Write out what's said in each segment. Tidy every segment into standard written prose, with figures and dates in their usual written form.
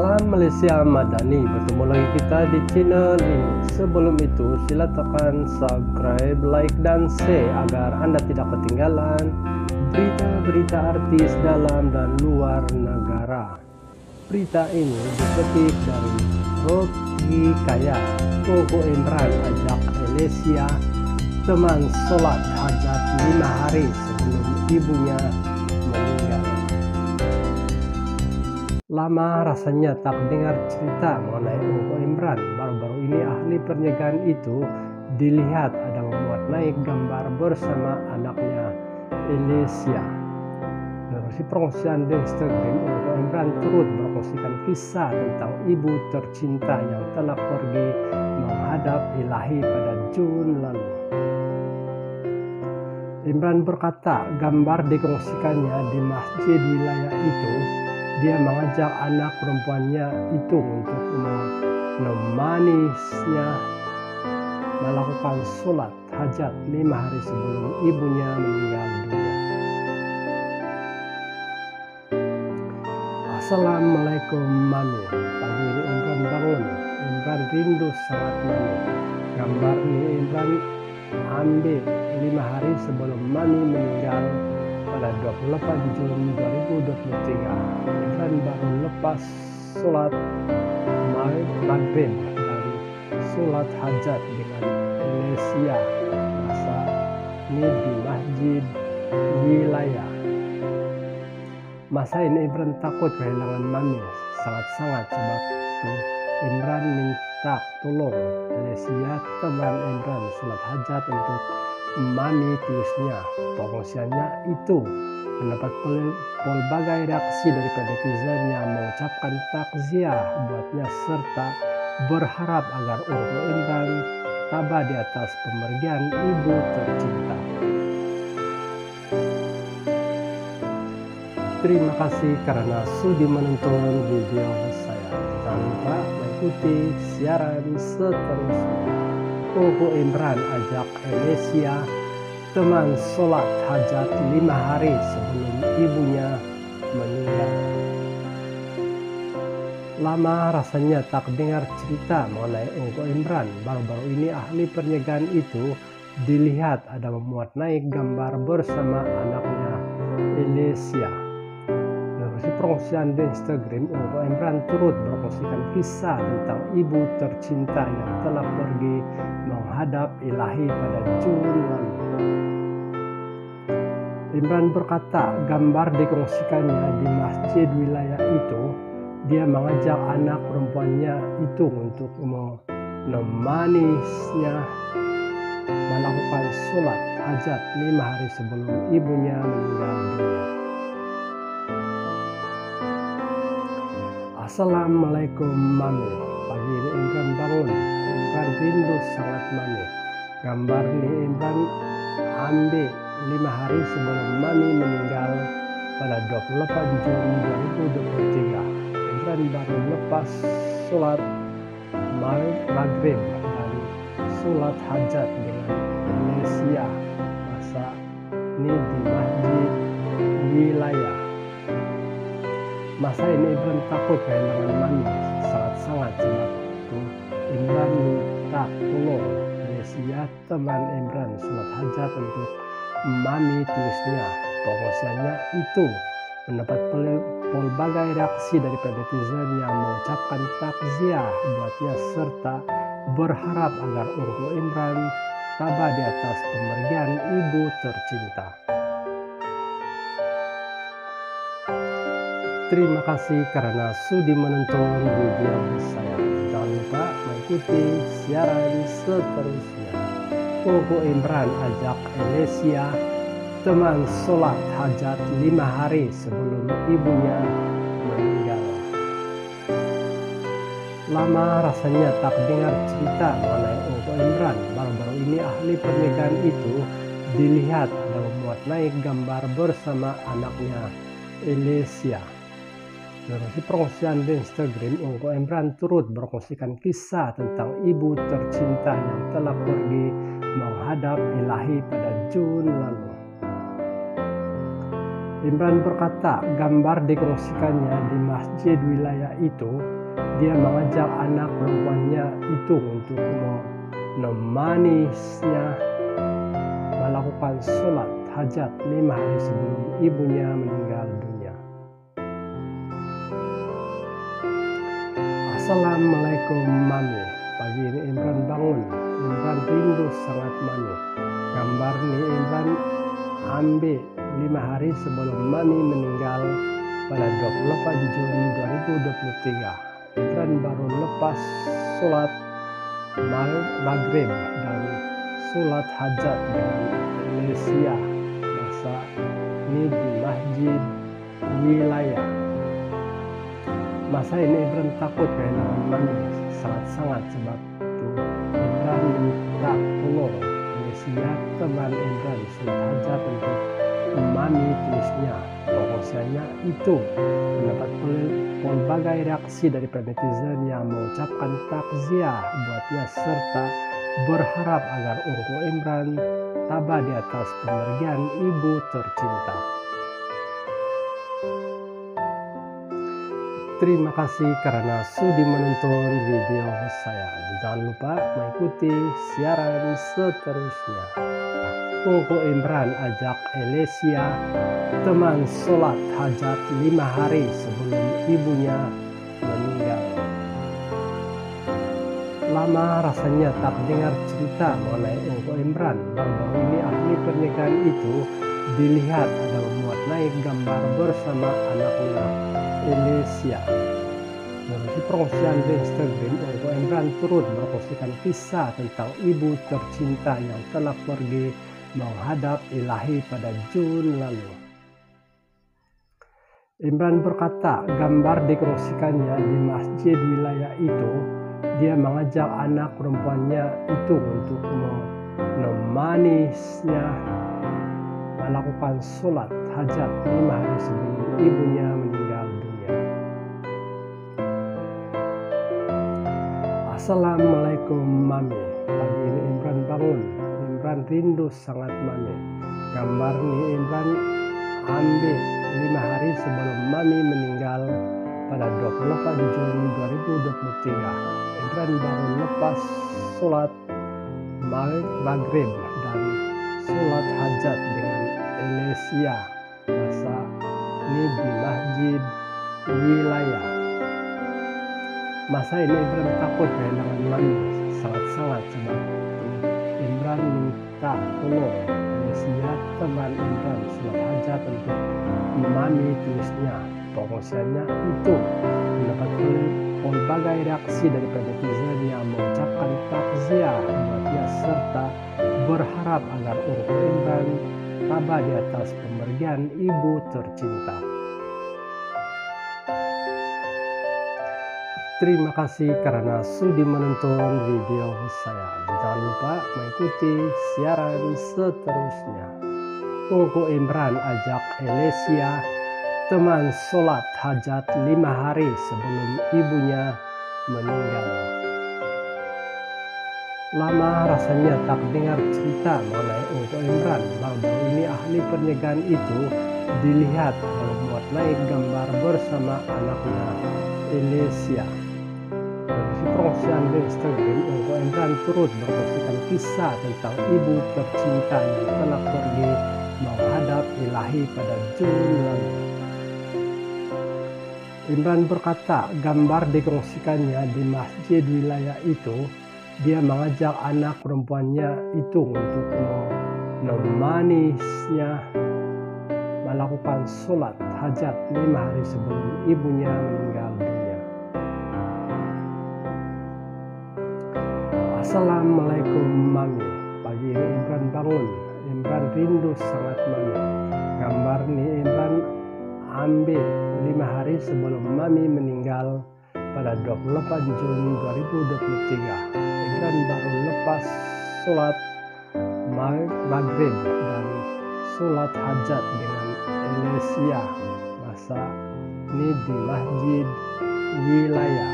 Salam Malaysia Madani, bertemu lagi kita di channel ini. Sebelum itu sila tekan subscribe, like dan share agar Anda tidak ketinggalan berita-berita artis dalam dan luar negara. Berita ini dikutip dari Rocky Kaya. Koko Imran ajak Malaysia teman sholat hajat 5 hari sebelum ibunya meninggal. Lama rasanya tak dengar cerita mengenai Koko Imran. Baru-baru ini ahli pernikahan itu dilihat ada memuat naik gambar bersama anaknya Malaysia. Melalui pengungsian di Instagram, Koko Imran turut berkongsikan kisah tentang ibu tercinta yang telah pergi menghadap ilahi pada Juni lalu. Imran berkata gambar dikongsikannya di masjid wilayah itu. Dia mengajak anak perempuannya itu untuk menemaninya melakukan sholat hajat 5 hari sebelum ibunya meninggal dunia. Assalamualaikum Mami. Pagi ini Imran bangun. Imran rindu sangat Mami. Gambar ini Imran ambil 5 hari sebelum Mami meninggal pada 28 Juni 2023. Imran baru lepas sholat maghrib dan sholat hajat dengan Malaysia masa ini di masjid wilayah. Masa ini Imran takut kehilangan Mami sangat-sangat, sebab itu Imran minta tolong Malaysia teman Imran sholat hajat untuk Mami, tulisnya. Pengungsiannya itu mendapat pelbagai reaksi dari netizen yang mengucapkan takziah buatnya serta berharap agar Koko Imran tabah di atas pemergian ibu tercinta. Terima kasih karena sudi menonton video saya. Jangan lupa mengikuti siaran seterusnya. Koko Imran ajak Malaysia teman sholat hajat 5 hari sebelum ibunya meninggal. Lama rasanya tak dengar cerita mengenai Koko Imran. Baru-baru ini ahli pernikahan itu dilihat ada memuat naik gambar bersama anaknya Malaysia. Melalui pengungsian di Instagram, Koko Imran turut berkongsikan kisah tentang ibu tercinta yang telah pergi menghadap ilahi pada Juni lalu. Imran berkata gambar dikongsikannya di masjid wilayah itu. Dia mengajak anak perempuannya itu untuk menemaninya melakukan sholat hajat 5 hari sebelum ibunya meninggal dunia. Assalamualaikum Mami. Pagi ini Imran bangun. Imran rindu sangat Mami. Gambar ini Imran ambil 5 hari sebelum Mami meninggal pada 28 Juni 2023. Imran baru lepas sholat maghrib dan sholat hajat dengan Malaysia masa ini di masjid wilayah. Masa ini Imran takut kehilangan Mami sangat-sangat, sebab itu Imran minta tolong Malaysia teman Imran sholat hajat untuk Mami, tulisnya. Pengungsiannya itu mendapat pelbagai reaksi dari netizen yang mengucapkan takziah buatnya serta berharap agar Koko Imran tabah di atas pemergian ibu tercinta. Terima kasih karena sudi menonton video saya. Jangan lupa mengikuti siaran seterusnya. Koko Imran ajak Malaysia teman sholat hajat 5 hari sebelum ibunya meninggal. Lama rasanya tak dengar cerita mengenai Koko Imran. Baru-baru ini ahli pernikahan itu dilihat ada memuat naik gambar bersama anaknya Malaysia. Melalui pengungsian di Instagram, Koko Imran turut berkongsikan kisah tentang ibu tercinta yang telah pergi menghadap ilahi pada Juni lalu. Imran berkata gambar dikongsikannya di masjid wilayah itu. Dia mengajak anak perempuannya itu untuk menemaninya melakukan sholat hajat 5 hari sebelum ibunya meninggal dunia. Assalamualaikum Mami. Pagi ini Imran bangun. Imran rindu sangat Mami. Gambar ini Imran ambil 5 hari sebelum Mami meninggal pada 24 Juni 2023. Imran baru lepas sholat maghrib dan sholat hajat dengan Indonesia masa ini di masjid wilayah. Masa ini Imran takut kehilangan Mami sangat-sangat, sebab itu Imran minta tolong Indonesia teman Imran sholat hajat untuk Mami, tulisnya. Pokoknya itu mendapat berbagai reaksi dari netizen yang mengucapkan takziah buatnya serta berharap agar Ungku Imran tabah di atas pemergian ibu tercinta. Terima kasih karena sudi menonton video saya. Jangan lupa mengikuti siaran seterusnya. Ungku Imran ajak Elesia teman sholat hajat 5 hari sebelum ibunya meninggal. Lama rasanya tak dengar cerita mengenai Ungku Imran. Baru-baru ini ahli pernikahan itu dilihat ada memuat naik gambar bersama anaknya Elesia. Melalui perkongsian di Instagram, Ungku Imran turut berkongsikan kisah tentang ibu tercinta yang telah pergi menghadap ilahi pada Juni lalu. Imran berkata gambar dikongsikannya di masjid wilayah itu. Dia mengajak anak perempuannya itu untuk menemaninya melakukan sholat hajat 5 hari sebelum ibunya meninggal dunia. Assalamualaikum Mami. Pagi ini Imran bangun. Imran rindu sangat Mami. Gambar ini Imran ambil 5 hari sebelum Mami meninggal pada 24 Juni 2023. Imran baru lepas sholat maghrib dan sholat hajat dengan Indonesia masa ini di masjid wilayah. Masa ini Imran takut kehilangan Mami sangat-sangat, sebab Imran minta tolong Indonesia teman Imran sholat hajat untuk Mami, tulisnya. Pokoknya itu mendapat berbagai reaksi dari netizen yang mengucapkan takziah buatnya serta berharap agar Ungku Imran tabah di atas pemergian ibu tercinta. Terima kasih karena sudi menonton video saya. Jangan lupa mengikuti siaran seterusnya. Ungku Imran ajak Elesia teman sholat hajat 5 hari sebelum ibunya meninggal. Lama rasanya tak dengar cerita mengenai Ungku Imran. Baru-baru ini ahli pernikahan itu dilihat memuat naik gambar bersama anaknya Elesia. Melalui perkongsian di Instagram, Ungku Imran turut berkongsikan kisah tentang ibu tercinta yang telah pergi menghadap ilahi pada Juni lalu. Imran berkata gambar dikongsikannya di masjid wilayah itu. Dia mengajak anak perempuannya itu untuk menemaninya melakukan sholat hajat 5 hari sebelum ibunya meninggal dunia. Assalamualaikum Mami. Pagi ini Imran bangun. Imran rindu sangat Mami. Gambar ini Imran ambil 5 hari sebelum Mami meninggal pada 24 Juni 2023. Imran baru lepas sholat maghrib dan sholat hajat dengan Indonesia masa ini di masjid wilayah.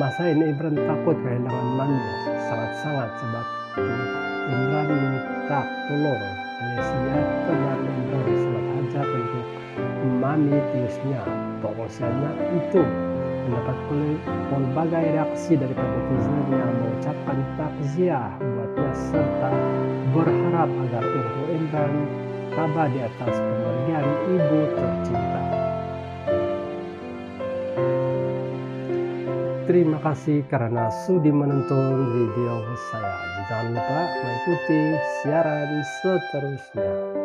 Masa ini Imran takut kehilangan Mami sangat-sangat, sebab itu Imran minta tolong Indonesia teman Imran saja bentuk mami tulisnya. Pokoknya itu mendapat pelbagai reaksi dari netizen yang mengucapkan takziah buatnya serta berharap agar Ungu Imran tabah di atas kepergian ibu tercinta. Terima kasih karena sudi menonton video saya. Jangan lupa mengikuti siaran seterusnya.